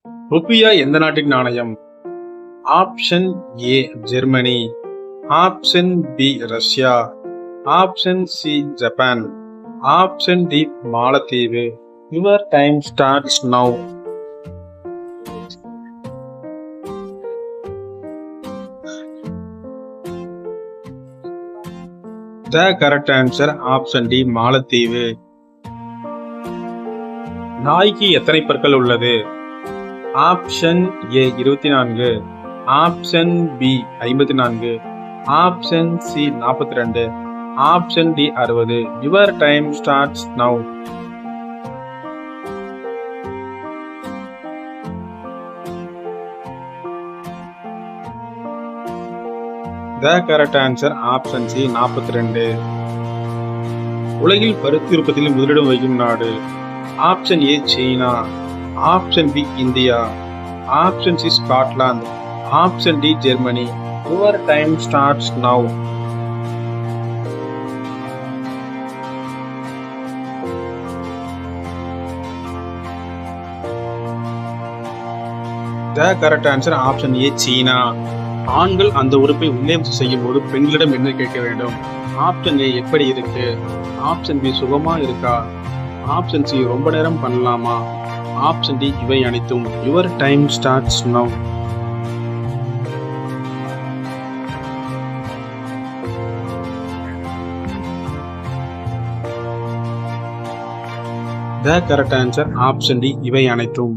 ருபியா எந்த நாட்டின் நாணயம்? Option A Germany, option B Russia, option C Japan, option D மாலத்தீவு. Your time starts now. The correct answer option D மாலத்தீவு. நாய்க்கு எத்தனை பற்கள் உள்ளது? Option A 24, option B 54, option C 42, option D 60. Your time starts now. The correct answer option C 42. உலகில் பருத்தி உற்பத்தியில் முதலிடம் வகிக்கும் நாடு? ஆப்ஷன் ஏ சீனா, option B India, option C Scotland, option D Germany. Your time starts now. The correct answer option A சீனா. ஆண்கள் அந்த உறுப்பை உள்ளே செய்யும் போது பெண்களிடம் என்ன கேட்க வேண்டும்? ஆப்ஷன் ஏ எப்படி இருக்கு, ஆப்ஷன் பி சுகமா இருக்கா, ஆப்ஷன் சி ரொம்ப நேரம் பண்ணலாமா, ஆப்ஷன் டி இவை அனைத்தும். Your time starts now. The correct answer option D இவை அனைத்தும்.